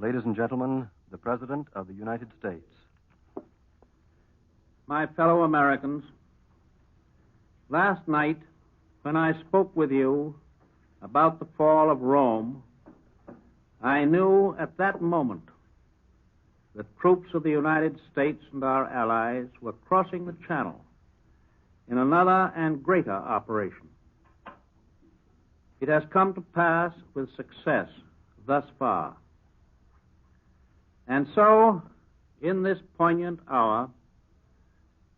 Ladies and gentlemen, the President of the United States. My fellow Americans, last night, when I spoke with you about the fall of Rome, I knew at that moment that troops of the United States and our allies were crossing the Channel in another and greater operation. It has come to pass with success thus far. And so, in this poignant hour,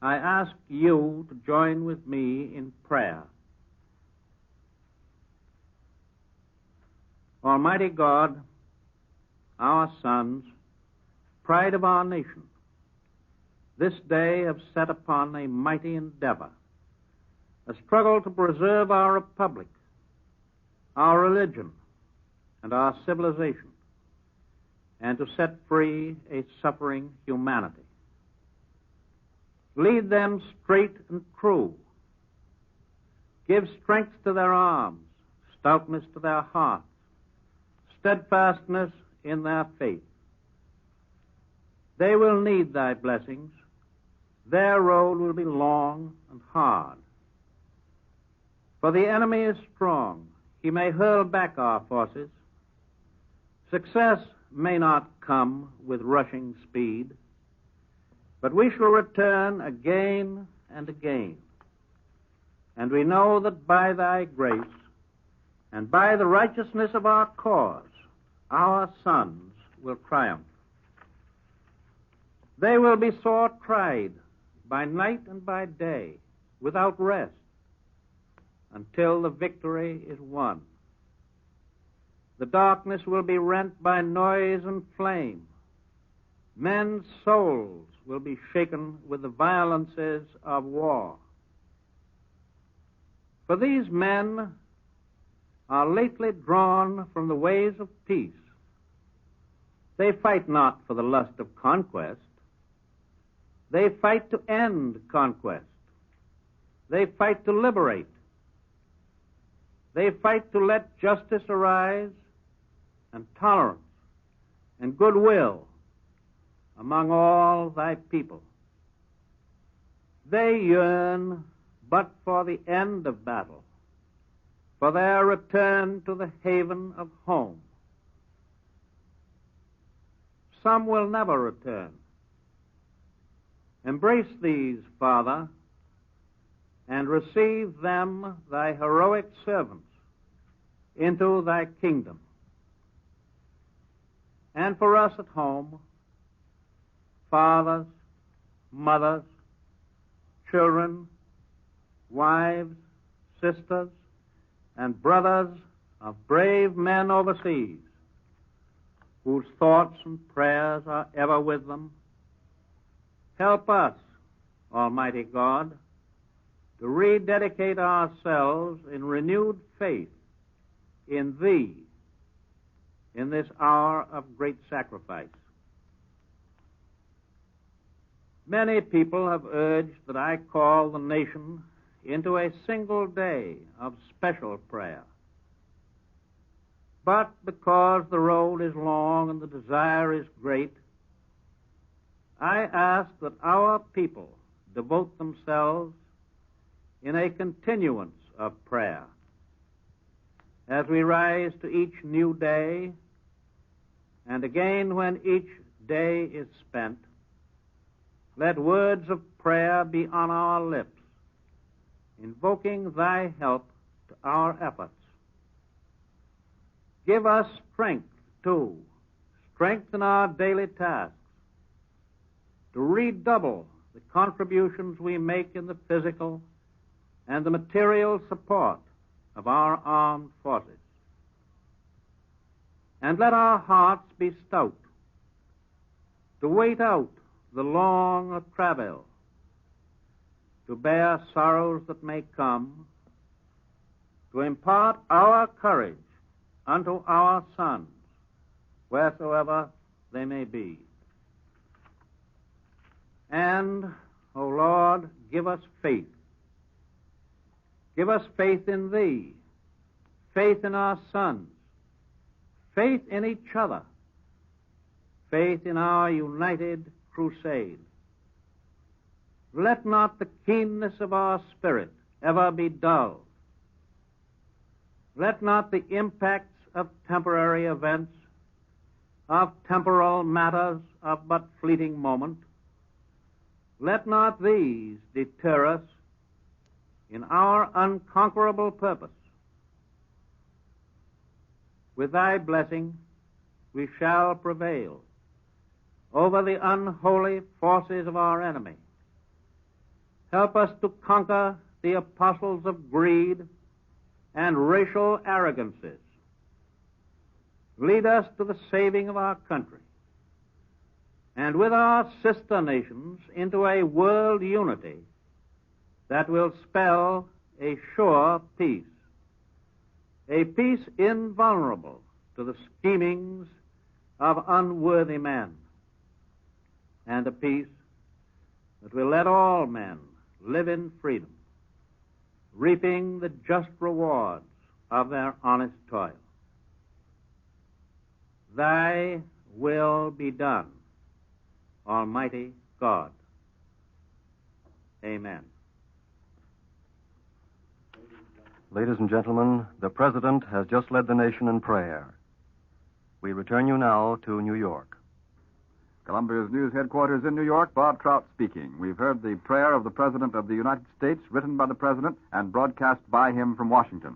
I ask you to join with me in prayer. Almighty God, our sons, pride of our nation, this day have set upon a mighty endeavor, a struggle to preserve our republic, our religion, and our civilization, and to set free a suffering humanity. Lead them straight and true. Give strength to their arms, stoutness to their hearts, steadfastness in their faith. They will need thy blessings. Their road will be long and hard. For the enemy is strong. He may hurl back our forces. Success may not come with rushing speed, but we shall return again and again. And we know that by thy grace and by the righteousness of our cause, our sons will triumph. They will be sore tried by night and by day, without rest, until the victory is won. The darkness will be rent by noise and flame. Men's souls will be shaken with the violences of war. For these men are lately drawn from the ways of peace. They fight not for the lust of conquest. They fight to end conquest. They fight to liberate. They fight to let justice arise and tolerance and goodwill among all thy people. They yearn but for the end of battle, for their return to the haven of home. Some will never return. Embrace these, Father, and receive them, thy heroic servants, into thy kingdom. And for us at home, fathers, mothers, children, wives, sisters, and brothers of brave men overseas, whose thoughts and prayers are ever with them, help us, Almighty God, to rededicate ourselves in renewed faith in Thee in this hour of great sacrifice. Many people have urged that I call the nation into a single day of special prayer. But because the road is long and the desire is great, I ask that our people devote themselves in a continuance of prayer. As we rise to each new day, and again when each day is spent, let words of prayer be on our lips, invoking thy help to our efforts. Give us strength, too, strength in our daily tasks, to redouble the contributions we make in the physical and the material support of our armed forces. And let our hearts be stout to wait out the long travail, to bear sorrows that may come, to impart our courage unto our sons, wheresoever they may be. And, O Lord, give us faith. Give us faith in Thee, faith in our sons, faith in each other, faith in our united crusade. Let not the keenness of our spirit ever be dulled. Let not the impacts of temporary events, of temporal matters of but fleeting moment, let not these deter us in our unconquerable purpose. With thy blessing, we shall prevail over the unholy forces of our enemy. Help us to conquer the apostles of greed and racial arrogances. Lead us to the saving of our country, and with our sister nations into a world unity that will spell a sure peace, a peace invulnerable to the schemings of unworthy men, and a peace that will let all men live in freedom, reaping the just rewards of their honest toil. Thy will be done, Almighty God. Amen. Ladies and gentlemen, the President has just led the nation in prayer. We return you now to New York. Columbia's news headquarters in New York, Bob Trout speaking. We've heard the prayer of the President of the United States, written by the President and broadcast by him from Washington.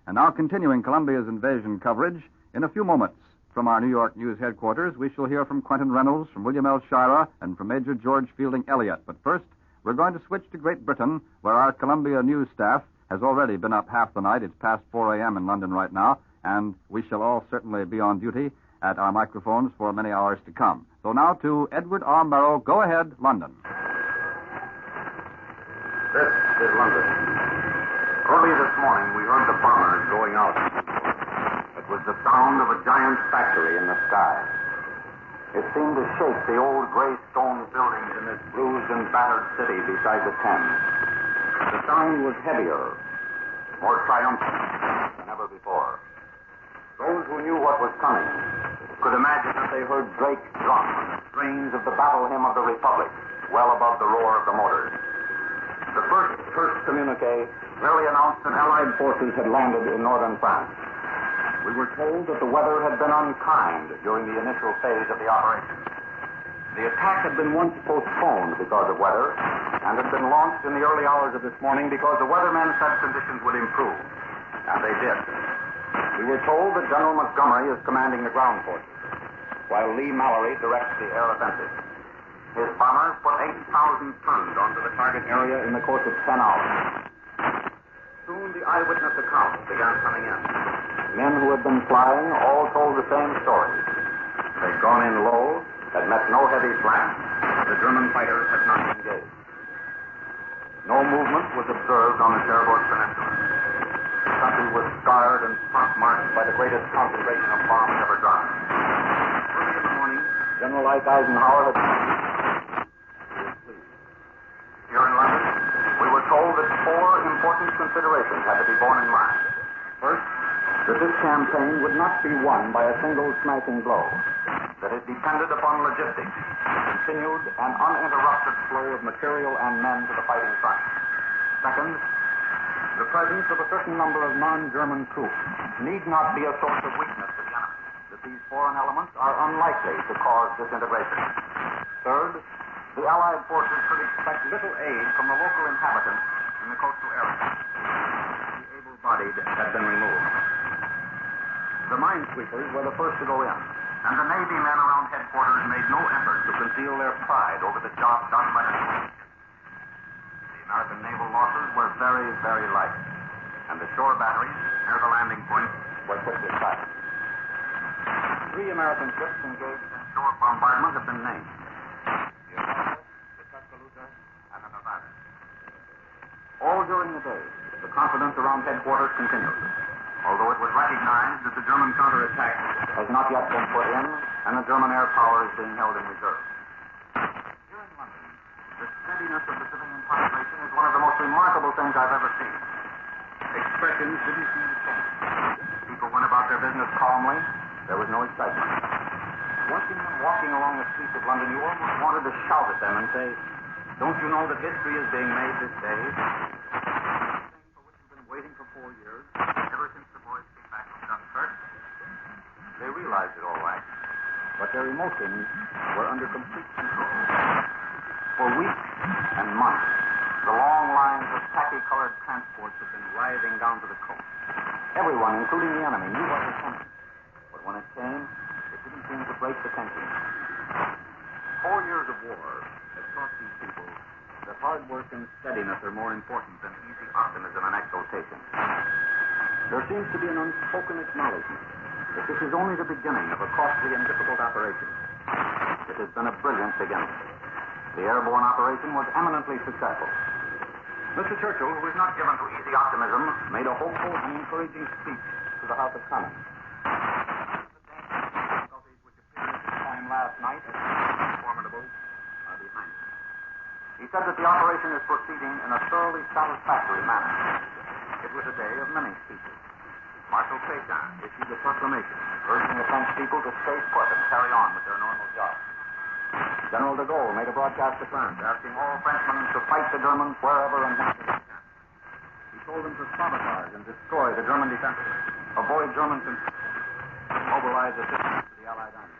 And now, continuing Columbia's invasion coverage, in a few moments from our New York news headquarters, we shall hear from Quentin Reynolds, from William L. Shira, and from Major George Fielding Elliott. But first, we're going to switch to Great Britain, where our Columbia news staff has already been up half the night. It's past 4 a.m. in London right now, and we shall all certainly be on duty at our microphones for many hours to come. So now to Edward R. Murrow. Go ahead, London. This is London. Early this morning, we heard the bombers going out. It was the sound of a giant factory in the sky. It seemed to shake the old gray stone buildings in this bruised and battered city beside the Thames. The sound was heavier, more triumphant than ever before. Those who knew what was coming could imagine that they heard Drake's drum and the strains of the battle hymn of the Republic well above the roar of the motors. The first communique merely announced that Allied forces had landed in northern France. We were told that the weather had been unkind during the initial phase of the operation. The attack had been once postponed because of weather, and had been launched in the early hours of this morning because the weathermen said conditions would improve. And they did. We were told that General Montgomery is commanding the ground forces, while Lee Mallory directs the air offensive. His bombers put 8,000 tons onto the target area in the course of 10 hours. Soon the eyewitness accounts began coming in. Men who had been flying all told the same story. They'd gone in low, had met no heavy flak. The German fighters had not engaged. No movement was observed on the Cherbourg Peninsula. The country was scarred and pock-marked by the greatest concentration of bombs ever dropped. Early in the morning, General Ike Eisenhower had... Here in London, we were told that 4 important considerations had to be borne in mind. First, that this campaign would not be won by a single smashing blow. That it depended upon logistics, continued and uninterrupted flow of material and men to the fighting front. Second, the presence of a certain number of non-German troops need not be a source of weakness to the enemy. That these foreign elements are unlikely to cause disintegration. Third, the Allied forces could expect little aid from the local inhabitants in the coastal area. The able-bodied had been removed. The minesweepers were the first to go in, and the Navy men around headquarters made no effort to conceal their pride over the job done by the Navy. The American naval losses were very, very light, and the shore batteries near the landing point were quickly sighted. 3 American ships engaged in shore bombardment have been named: the Aurora, the Tuscaloosa, and the Nevada. All during the day, the confidence around headquarters continued, although it was recognized that the German counterattack has not yet been put in, and the German air power is being held in reserve. Here in London, the steadiness of the civilian population is one of the most remarkable things I've ever seen. Expressions didn't seem to change. People went about their business calmly. There was no excitement. Once in a while, walking along the streets of London, you almost wanted to shout at them and say, don't you know that history is being made this day? Thing for which you've been waiting for 4 years, ever since the boys came back from Dunkirk. They realized it all right, but their emotions were under complete control. For weeks and months, the long lines of khaki-colored transports had been writhing down to the coast. Everyone, including the enemy, knew what was coming. But when it came, it didn't seem to break the tension. 4 years of war had taught these people that hard work and steadiness are more important than easy optimism and exultation. There seems to be an unspoken acknowledgement that this is only the beginning of a costly and difficult operation. It has been a brilliant beginning. The airborne operation was eminently successful. Mr. Churchill, who is not given to easy optimism, made a hopeful and encouraging speech to the House of Commons. The difficulties which appeared at this time last night as formidable are behind us. He said that the operation is proceeding in a thoroughly satisfactory manner. It was a day of many speeches. Marshal Pétain issued a proclamation urging the French people to stay put and carry on with their normal jobs. General de Gaulle made a broadcast to France asking all Frenchmen to fight the Germans wherever and whenever they can. He told them to sabotage and destroy the German defenses, avoid German mobilize assistance to the Allied armies.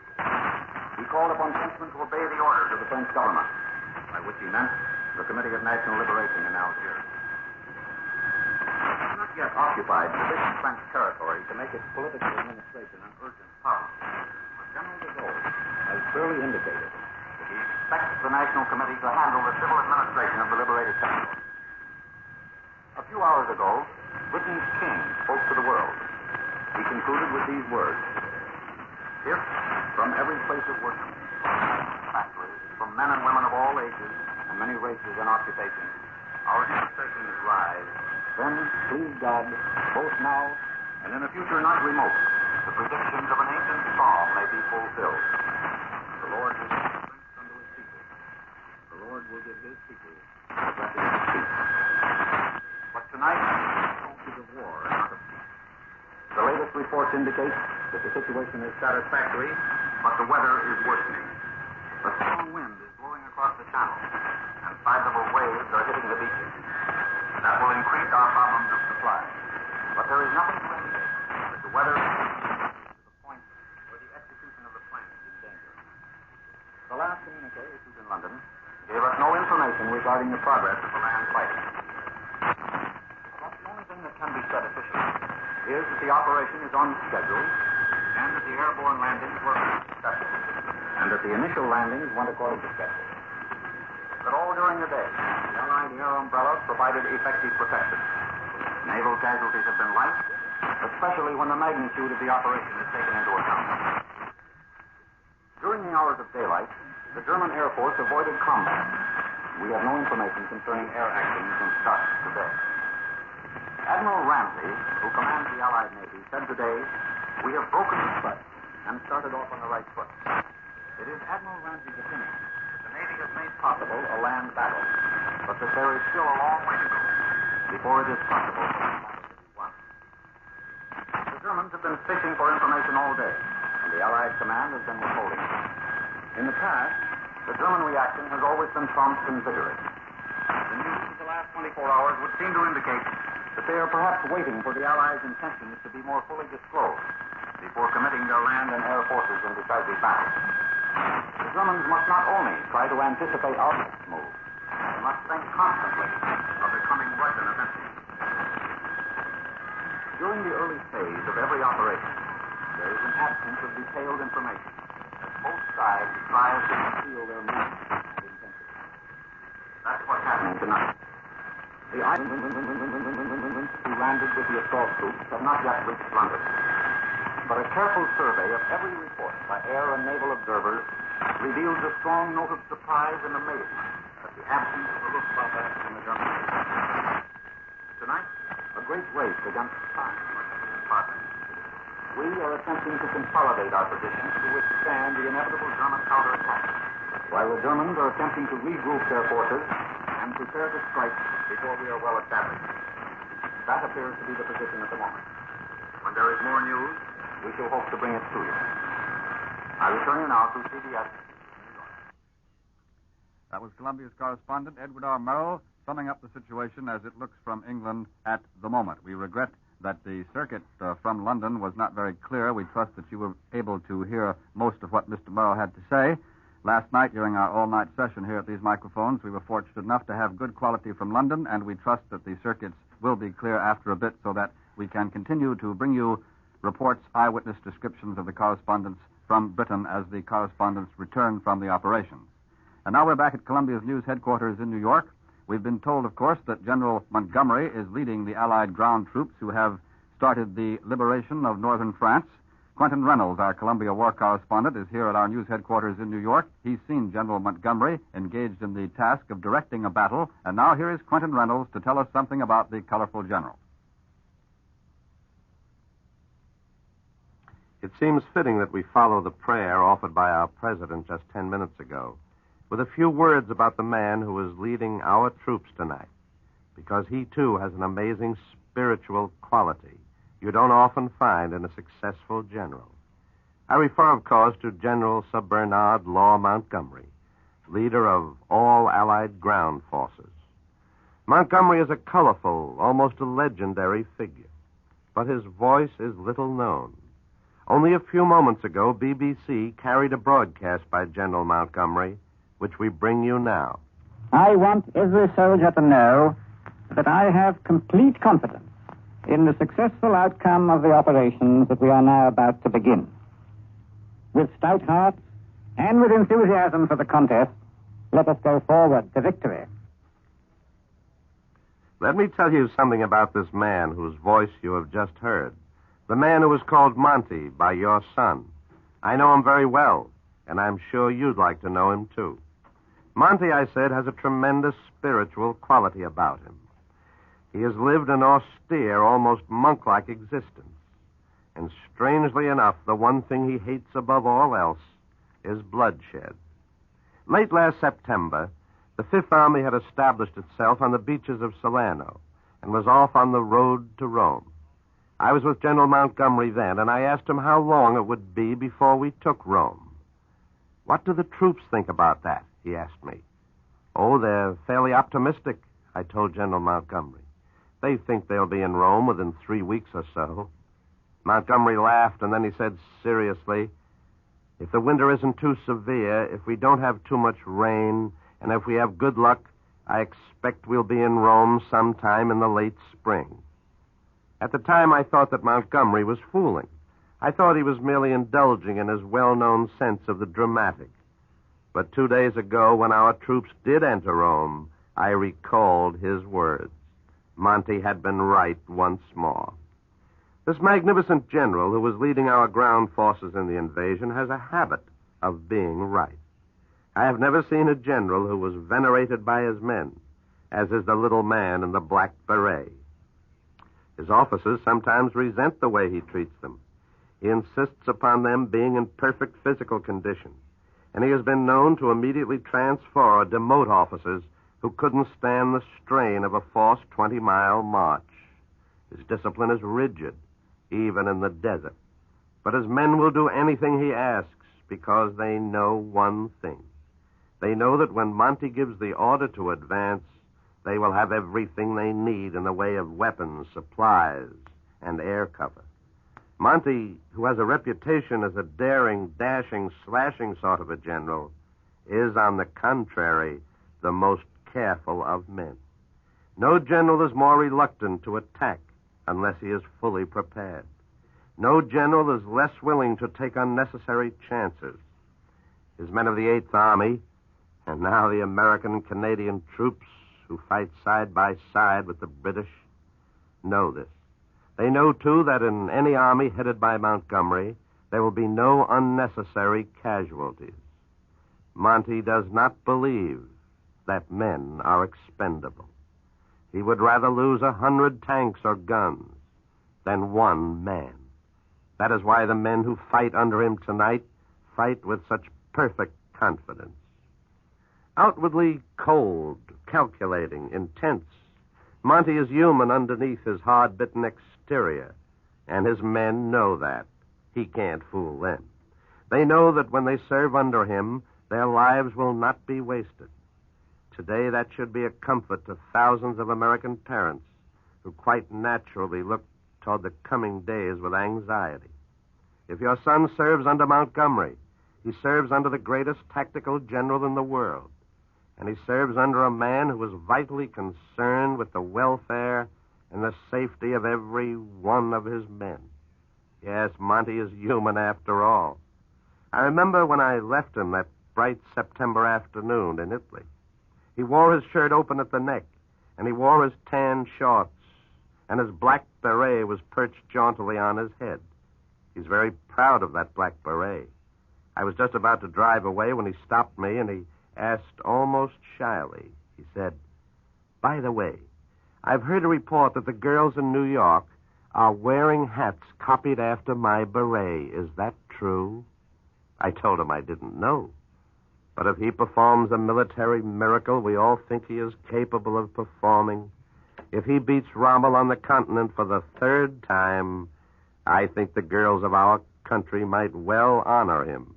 He called upon Frenchmen to obey the orders of the French government, by which he meant the Committee of National Liberation in Algiers. It has not yet occupied sufficient French territory to make its political administration an urgent problem. But General de Gaulle has clearly indicated that he expects the National Committee to handle the civil administration of the liberated territory. A few hours ago, Britain's king spoke to the world. He concluded with these words: if from every place of work, factories, from men and women of all ages and many races and occupations, our intercessions rise, then, please God, both now and in a future not remote, the predictions of an ancient psalm may be fulfilled. The Lord will give strength unto his people. The Lord will give his people the blessing of peace. But tonight, hope is of war and not of peace. The latest reports indicate that the situation is satisfactory, but the weather is worsening. A strong wind is blowing across the channel, and sizable waves are hitting the beaches. That will increase our problems of supply. But there is nothing to indicate that the weather is to the point where the execution of the plan is in danger. The last communique issued in London gave us no information regarding the progress of the land fighting. But the only thing that can be said officially is that the operation is on schedule, and that the airborne landings were successful, and that the initial landings went according to schedule. But all during the day, the Allied air umbrellas provided effective protection. Naval casualties have been light, especially when the magnitude of the operation is taken into account. During the hours of daylight, the German Air Force avoided combat. We have no information concerning air actions since dusk today. Admiral Ramsey, who commands the Allied Navy, said today, we have broken the strut and started off on the right foot. It is Admiral Ramsey's opinion that the Navy has made possible a land battle, but that there is still a long way to go before it is possible for the battle to be won. The Germans have been fishing for information all day, and the Allied command has been withholding it. In the past, the German reaction has always been prompt and vigorous. The news of the last 24 hours would seem to indicate that they are perhaps waiting for the Allies' intentions to be more fully disclosed before committing their land and air forces in decisive battle. The Germans must not only try to anticipate our next move, they must think constantly of the coming Russian offensive. During the early phase of every operation, there is an absence of detailed information, as both sides try to conceal their movements and intensity. That's what's happening tonight. The island who landed with the assault troops have not yet reached London. But a careful survey of every report by air and naval observers reveals a strong note of surprise and amazement at the absence of the Luftwaffe in the German Navy. Tonight, a great race against time must be in progress. We are attempting to consolidate our position to withstand the inevitable German counterattack, while the Germans are attempting to regroup their forces and prepare to strike before we are well established. That appears to be the position at the moment. When there is more news, we shall hope to bring it to you. I return you now to CBS. That was Columbia's correspondent, Edward R. Merrill, summing up the situation as it looks from England at the moment. We regret that the circuit from London was not very clear. We trust that you were able to hear most of what Mr. Merrill had to say. Last night, during our all-night session here at these microphones, we were fortunate enough to have good quality from London, and we trust that the circuits will be clear after a bit so that we can continue to bring you reports, eyewitness descriptions of the correspondents from Britain as the correspondents return from the operations. And now we're back at Columbia's news headquarters in New York. We've been told, of course, that General Montgomery is leading the Allied ground troops who have started the liberation of northern France. Quentin Reynolds, our Columbia war correspondent, is here at our news headquarters in New York. He's seen General Montgomery engaged in the task of directing a battle, and now here is Quentin Reynolds to tell us something about the colorful general. It seems fitting that we follow the prayer offered by our president just 10 minutes ago with a few words about the man who is leading our troops tonight, because he, too, has an amazing spiritual quality you don't often find in a successful general. I refer, of course, to General Sir Bernard Law Montgomery, leader of all Allied ground forces. Montgomery is a colorful, almost a legendary figure, but his voice is little known. Only a few moments ago, BBC carried a broadcast by General Montgomery, which we bring you now. I want every soldier to know that I have complete confidence in the successful outcome of the operations that we are now about to begin. With stout hearts and with enthusiasm for the contest, let us go forward to victory. Let me tell you something about this man whose voice you have just heard. The man who was called Monty by your son. I know him very well, and I'm sure you'd like to know him, too. Monty, I said, has a tremendous spiritual quality about him. He has lived an austere, almost monk-like existence. And strangely enough, the one thing he hates above all else is bloodshed. Late last September, the Fifth Army had established itself on the beaches of Salerno and was off on the road to Rome. I was with General Montgomery then, and I asked him how long it would be before we took Rome. What do the troops think about that? He asked me. Oh, they're fairly optimistic, I told General Montgomery. They think they'll be in Rome within 3 weeks or so. Montgomery laughed, and then he said seriously, if the winter isn't too severe, if we don't have too much rain, and if we have good luck, I expect we'll be in Rome sometime in the late spring. At the time, I thought that Montgomery was fooling. I thought he was merely indulging in his well-known sense of the dramatic. But 2 days ago, when our troops did enter Rome, I recalled his words. Monty had been right once more. This magnificent general who was leading our ground forces in the invasion has a habit of being right. I have never seen a general who was venerated by his men, as is the little man in the black beret. His officers sometimes resent the way he treats them. He insists upon them being in perfect physical condition, and he has been known to immediately transfer or demote officers who couldn't stand the strain of a forced 20-mile march. His discipline is rigid, even in the desert. But his men will do anything he asks because they know one thing. They know that when Monty gives the order to advance, they will have everything they need in the way of weapons, supplies, and air cover. Monty, who has a reputation as a daring, dashing, slashing sort of a general, is, on the contrary, the most careful of men. No general is more reluctant to attack unless he is fully prepared. No general is less willing to take unnecessary chances. His men of the Eighth Army, and now the American and Canadian troops who fight side by side with the British, know this. They know, too, that in any army headed by Montgomery, there will be no unnecessary casualties. Monty does not believe that men are expendable. He would rather lose 100 tanks or guns than one man. That is why the men who fight under him tonight fight with such perfect confidence. Outwardly cold, calculating, intense, Monty is human underneath his hard-bitten exterior, and his men know that. He can't fool them. They know that when they serve under him, their lives will not be wasted. Today, that should be a comfort to thousands of American parents who quite naturally look toward the coming days with anxiety. If your son serves under Montgomery, he serves under the greatest tactical general in the world, and he serves under a man who is vitally concerned with the welfare and the safety of every one of his men. Yes, Monty is human after all. I remember when I left him that bright September afternoon in Italy. He wore his shirt open at the neck, and he wore his tan shorts, and his black beret was perched jauntily on his head. He's very proud of that black beret. I was just about to drive away when he stopped me, and he asked almost shyly. He said, "By the way, I've heard a report that the girls in New York are wearing hats copied after my beret. Is that true?" I told him I didn't know. But if he performs a military miracle we all think he is capable of performing, if he beats Rommel on the continent for the third time, I think the girls of our country might well honor him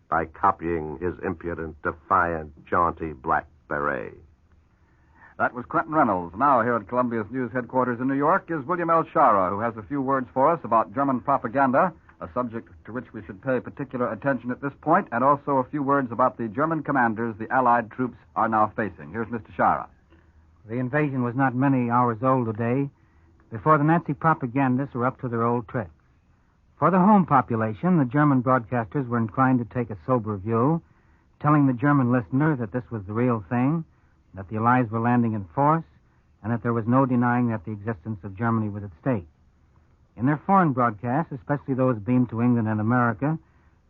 by copying his impudent, defiant, jaunty black beret. That was Quentin Reynolds. Now, here at Columbia's News headquarters in New York is William L. Shara, who has a few words for us about German propaganda, a subject to which we should pay particular attention at this point, and also a few words about the German commanders the Allied troops are now facing. Here's Mr. Shara. The invasion was not many hours old today before the Nazi propagandists were up to their old tricks. For the home population, the German broadcasters were inclined to take a sober view, telling the German listener that this was the real thing, that the Allies were landing in force, and that there was no denying that the existence of Germany was at stake. In their foreign broadcasts, especially those beamed to England and America,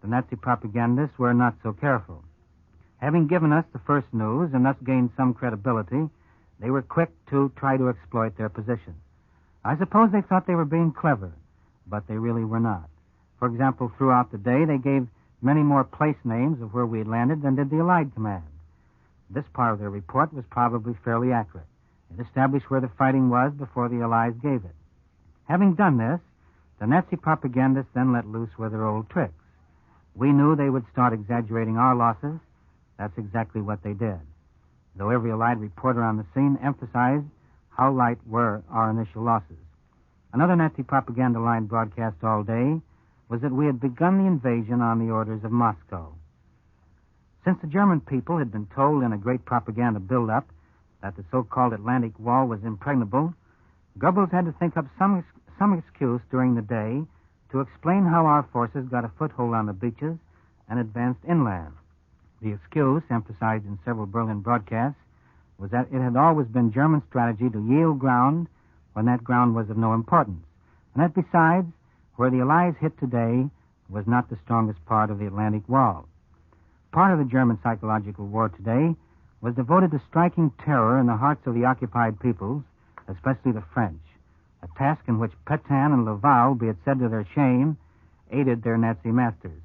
the Nazi propagandists were not so careful. Having given us the first news and thus gained some credibility, they were quick to try to exploit their position. I suppose they thought they were being clever, but they really were not. For example, throughout the day, they gave many more place names of where we had landed than did the Allied command. This part of their report was probably fairly accurate. It established where the fighting was before the Allies gave it. Having done this, the Nazi propagandists then let loose with their old tricks. We knew they would start exaggerating our losses. That's exactly what they did. Though every Allied reporter on the scene emphasized how light were our initial losses. Another Nazi propaganda line broadcast all day was that we had begun the invasion on the orders of Moscow. Since the German people had been told in a great propaganda build-up that the so-called Atlantic Wall was impregnable, Goebbels had to think up some excuse during the day to explain how our forces got a foothold on the beaches and advanced inland. The excuse, emphasized in several Berlin broadcasts, was that it had always been German strategy to yield ground when that ground was of no importance, and that besides, where the Allies hit today was not the strongest part of the Atlantic Wall. Part of the German psychological war today was devoted to striking terror in the hearts of the occupied peoples, especially the French, a task in which Pétain and Laval, be it said to their shame, aided their Nazi masters.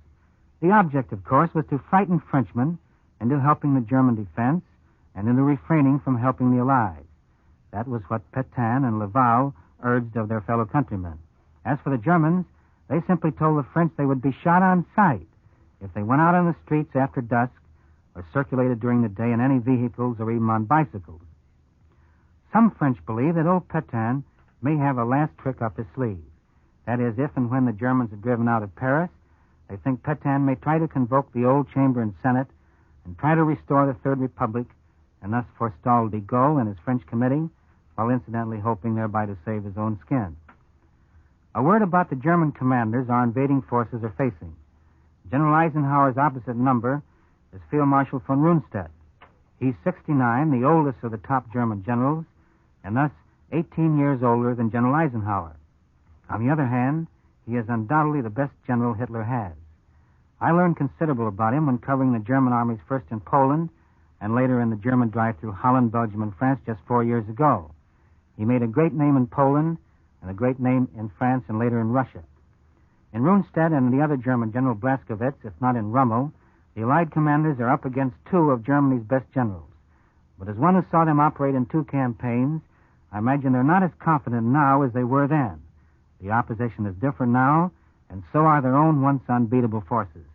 The object, of course, was to frighten Frenchmen into helping the German defense and into refraining from helping the Allies. That was what Pétain and Laval urged of their fellow countrymen. As for the Germans, they simply told the French they would be shot on sight if they went out on the streets after dusk or circulated during the day in any vehicles or even on bicycles. Some French believe that old Pétain may have a last trick up his sleeve. That is, if and when the Germans are driven out of Paris, they think Pétain may try to convoke the old chamber and Senate and try to restore the Third Republic and thus forestall de Gaulle and his French committee, while incidentally hoping thereby to save his own skin. A word about the German commanders our invading forces are facing. General Eisenhower's opposite number is Field Marshal von Rundstedt. He's 69, the oldest of the top German generals, and thus 18 years older than General Eisenhower. On the other hand, he is undoubtedly the best general Hitler has. I learned considerable about him when covering the German armies first in Poland and later in the German drive through Holland, Belgium, and France just 4 years ago. He made a great name in Poland and a great name in France and later in Russia. In Rundstedt and the other German General Blaskowitz, if not in Rommel, the Allied commanders are up against two of Germany's best generals. But as one who saw them operate in two campaigns, I imagine they're not as confident now as they were then. The opposition is different now, and so are their own once unbeatable forces.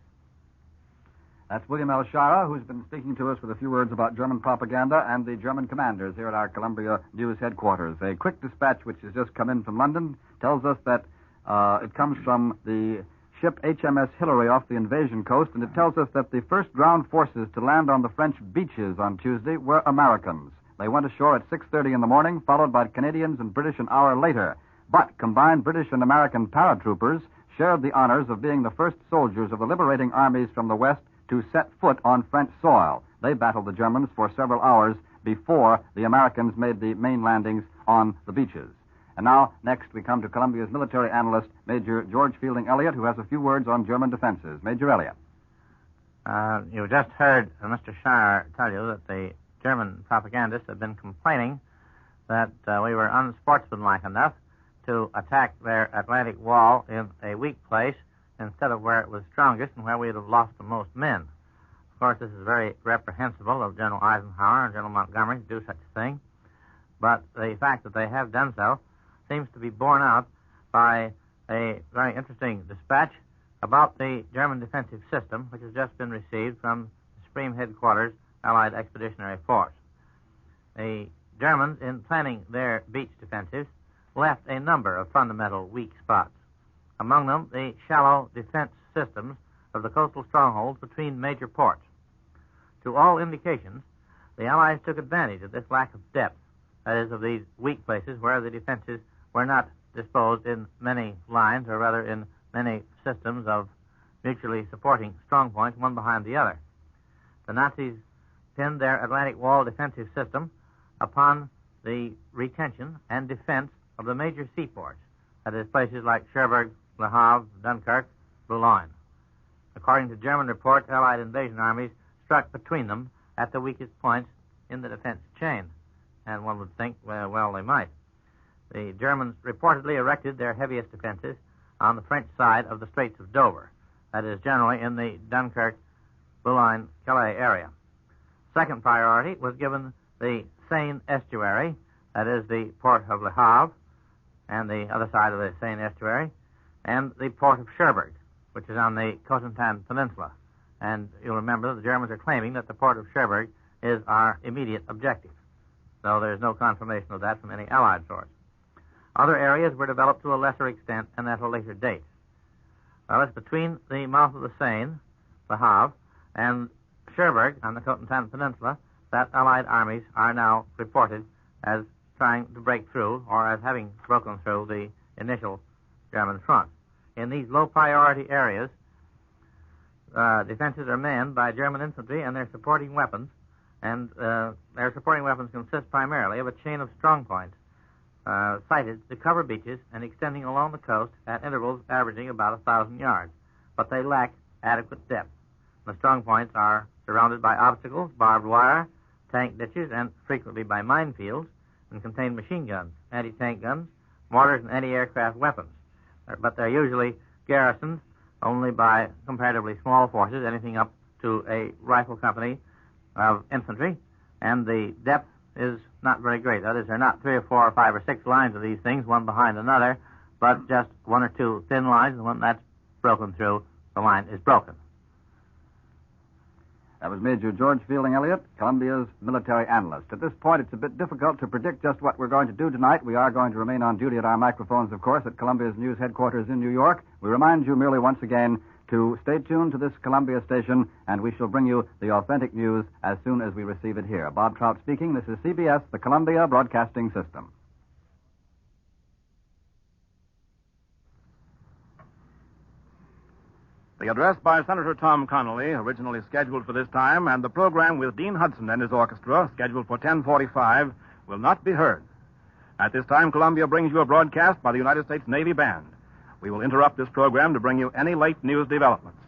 That's William L. Shara, who's been speaking to us with a few words about German propaganda and the German commanders here at our Columbia News headquarters. A quick dispatch which has just come in from London tells us that it comes from the ship HMS Hillary off the invasion coast, and it tells us that the first ground forces to land on the French beaches on Tuesday were Americans. They went ashore at 6:30 in the morning, followed by Canadians and British an hour later. But combined British and American paratroopers shared the honors of being the first soldiers of the liberating armies from the West to set foot on French soil. They battled the Germans for several hours before the Americans made the main landings on the beaches. And now, next, we come to Columbia's military analyst, Major George Fielding Elliott, who has a few words on German defenses. Major Elliott. You just heard Mr. Shire tell you that the German propagandists have been complaining that we were unsportsmanlike enough to attack their Atlantic wall in a weak place instead of where it was strongest and where we would have lost the most men. Of course, this is very reprehensible of General Eisenhower and General Montgomery to do such a thing, but the fact that they have done so seems to be borne out by a very interesting dispatch about the German defensive system, which has just been received from the Supreme Headquarters Allied Expeditionary Force. The Germans, in planning their beach defensives, left a number of fundamental weak spots. Among them, the shallow defense systems of the coastal strongholds between major ports. To all indications, the Allies took advantage of this lack of depth, that is, of these weak places where the defenses were not disposed in many lines, or rather in many systems of mutually supporting strong points, one behind the other. The Nazis pinned their Atlantic Wall defensive system upon the retention and defense of the major seaports, that is, places like Cherbourg, Le Havre, Dunkirk, Boulogne. According to German reports, Allied invasion armies struck between them at the weakest points in the defense chain, and one would think, well, they might. The Germans reportedly erected their heaviest defenses on the French side of the Straits of Dover, that is, generally in the Dunkirk, Boulogne, Calais area. Second priority was given the Seine estuary, that is, the port of Le Havre, and the other side of the Seine estuary, and the port of Cherbourg, which is on the Cotentin Peninsula. And you'll remember the Germans are claiming that the port of Cherbourg is our immediate objective, though there's no confirmation of that from any Allied source. Other areas were developed to a lesser extent and at a later date. Well, it's between the mouth of the Seine, Le Havre, and Cherbourg on the Cotentin Peninsula that Allied armies are now reported as trying to break through, or as having broken through, the initial German front. In these low-priority areas, defenses are manned by German infantry and their supporting weapons, and their supporting weapons consist primarily of a chain of strong points sited to cover beaches and extending along the coast at intervals averaging about 1,000 yards, but they lack adequate depth. The strong points are surrounded by obstacles, barbed wire, tank ditches, and frequently by minefields, and contain machine guns, anti-tank guns, mortars, and anti-aircraft weapons. But they're usually garrisoned only by comparatively small forces, anything up to a rifle company of infantry, and the depth is not very great. That is, there are not 3 or 4 or 5 or 6 lines of these things, one behind another, but just 1 or 2 thin lines, and when that's broken through, the line is broken. That was Major George Fielding Elliott, Columbia's military analyst. At this point, it's a bit difficult to predict just what we're going to do tonight. We are going to remain on duty at our microphones, of course, at Columbia's news headquarters in New York. We remind you merely once again to stay tuned to this Columbia station, and we shall bring you the authentic news as soon as we receive it here. Bob Trout speaking. This is CBS, the Columbia Broadcasting System. The address by Senator Tom Connolly, originally scheduled for this time, and the program with Dean Hudson and his orchestra, scheduled for 10:45, will not be heard. At this time, Columbia brings you a broadcast by the United States Navy Band. We will interrupt this program to bring you any late news developments.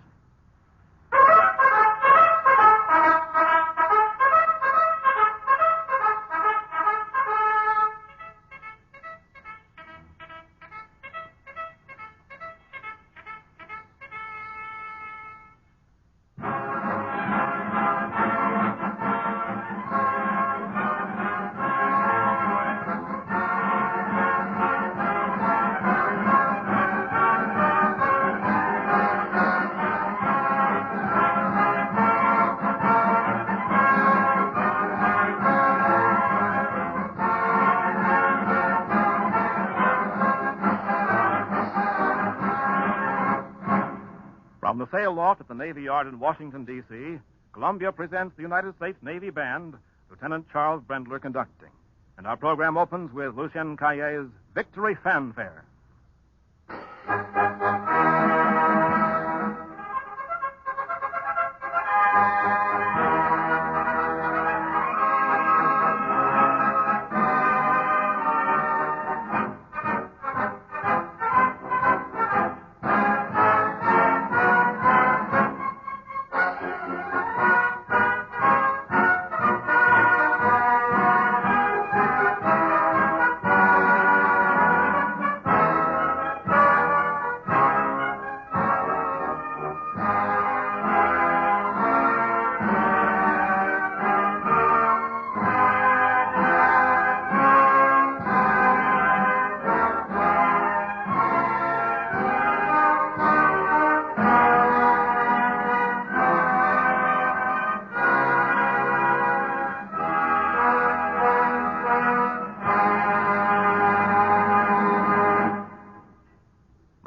sail loft at the Navy Yard in Washington, D.C., Columbia presents the United States Navy Band, Lieutenant Charles Brendler conducting. And our program opens with Lucien Caillet's Victory Fanfare.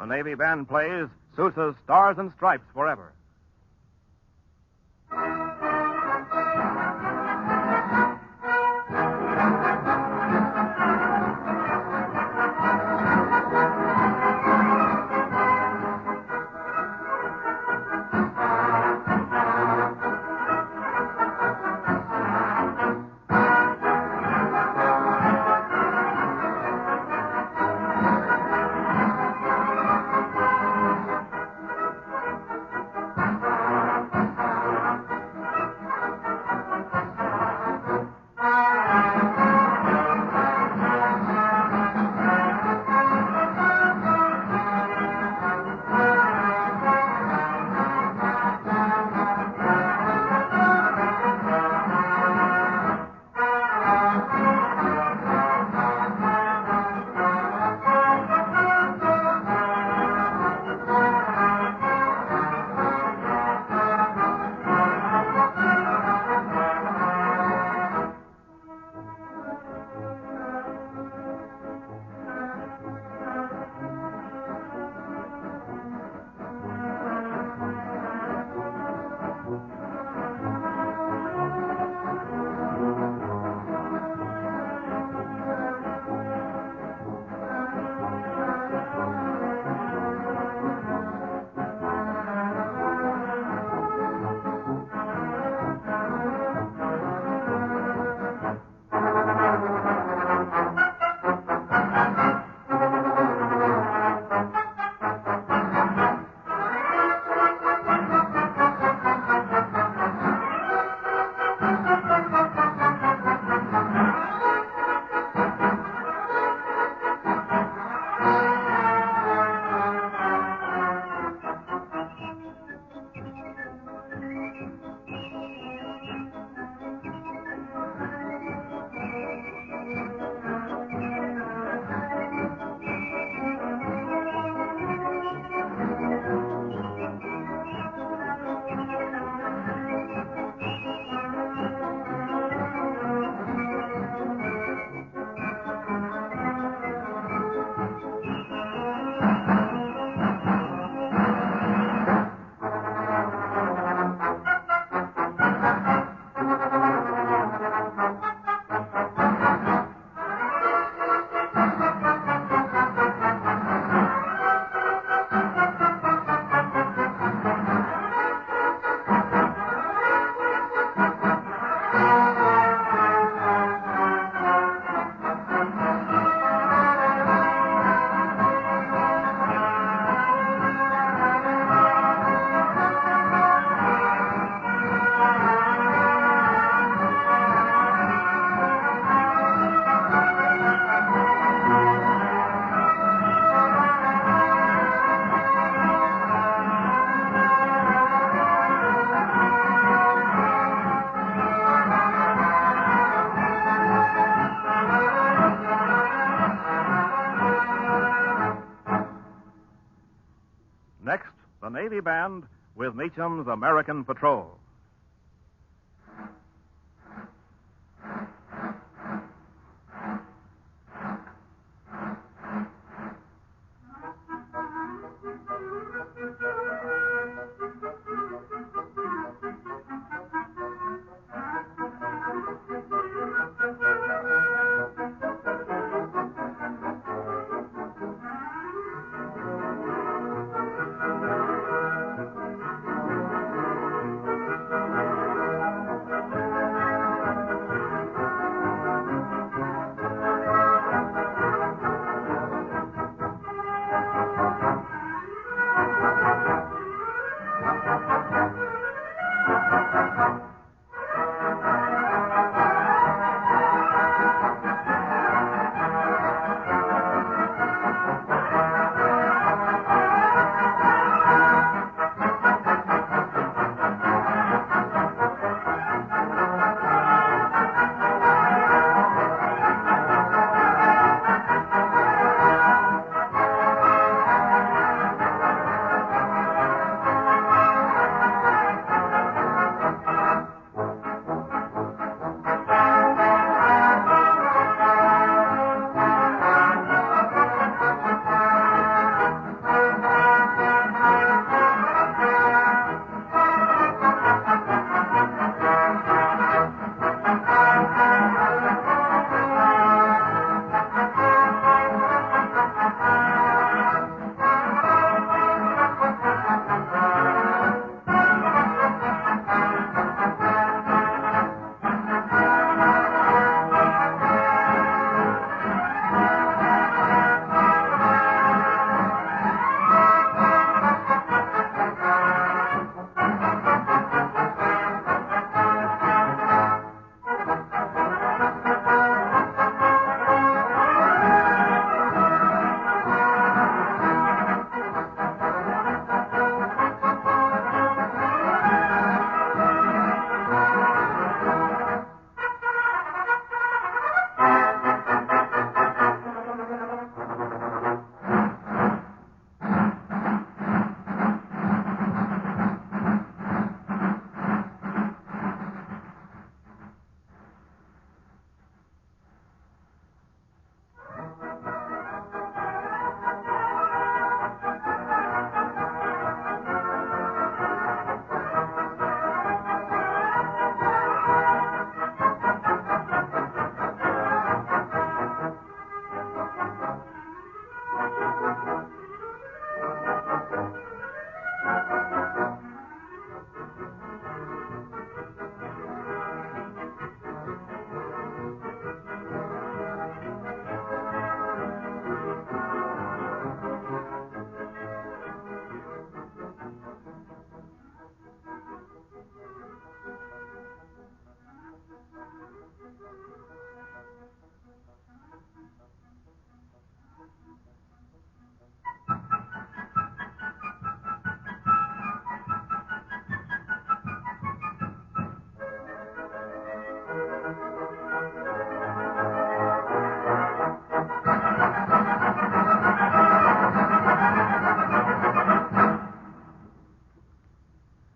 The Navy Band plays Sousa's Stars and Stripes Forever. Next, the Navy Band with Meacham's American Patrol.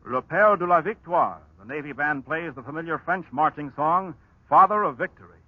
Le Père de la Victoire. The Navy band plays the familiar French marching song, Father of Victory.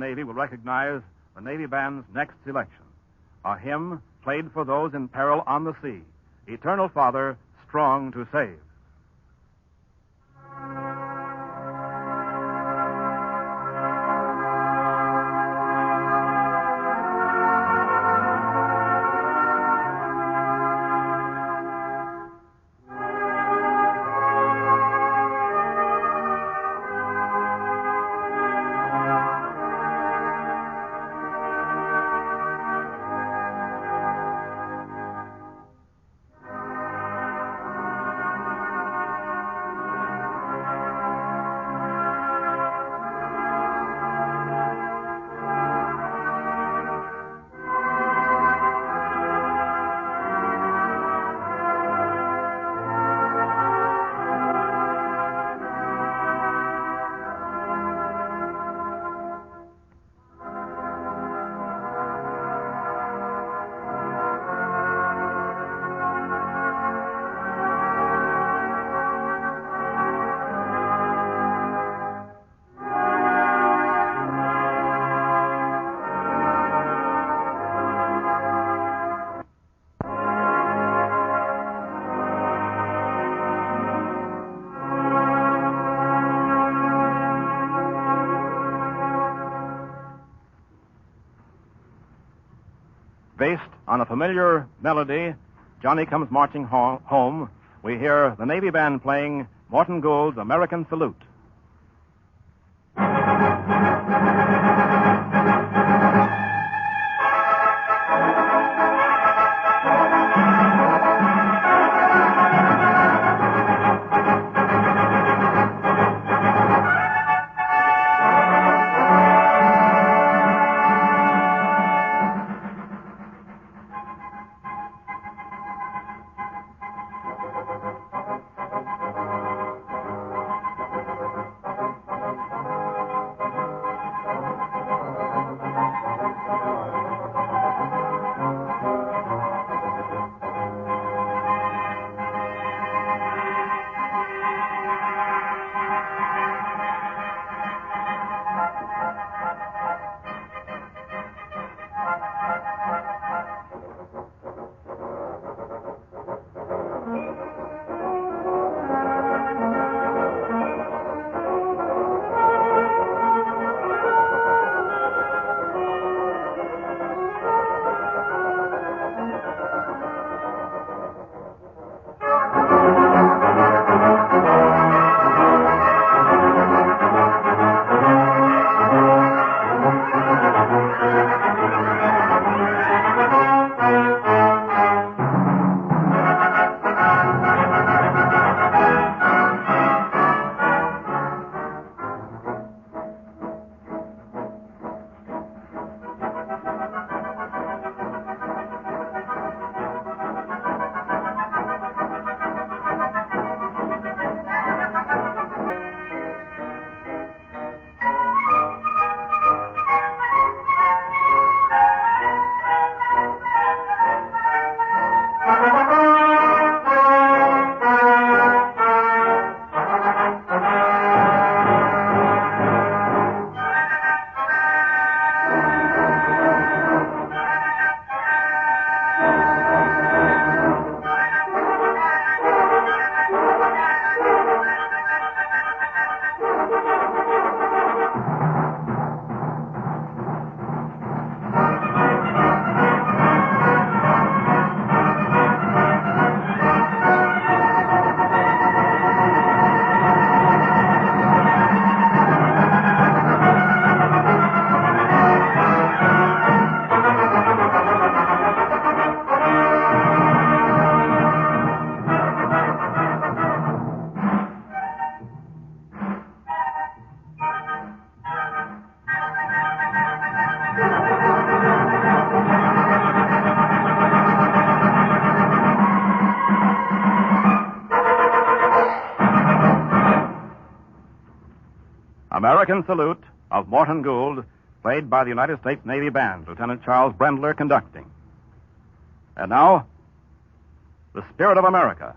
Navy will recognize the Navy Band's next selection, a hymn played for those in peril on the sea, Eternal Father, strong to save. Based on a familiar melody, Johnny Comes Marching Home, we hear the Navy Band playing Morton Gould's American Salute. American Salute of Morton Gould, played by the United States Navy Band, Lieutenant Charles Brendler conducting. And now, The Spirit of America.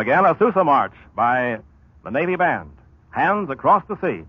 again a Sousa March by the Navy Band, Hands Across the Sea.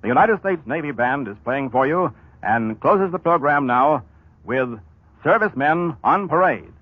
The United States Navy Band is playing for you and closes the program now with Servicemen on Parade.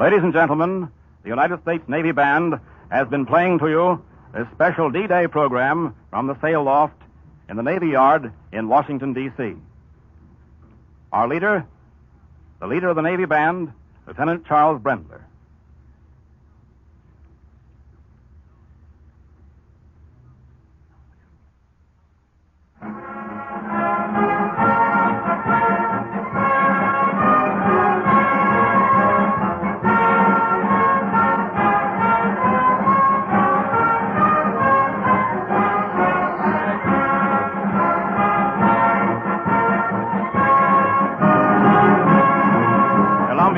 Ladies and gentlemen, the United States Navy Band has been playing to you a special D-Day program from the sail loft in the Navy Yard in Washington, D.C. Our leader, the leader of the Navy Band, Lieutenant Charles Brendler.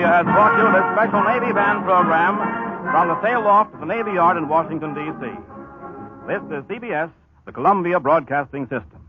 Has brought you this special Navy Band program from the sail loft of the Navy Yard in Washington, D.C. This is CBS, the Columbia Broadcasting System.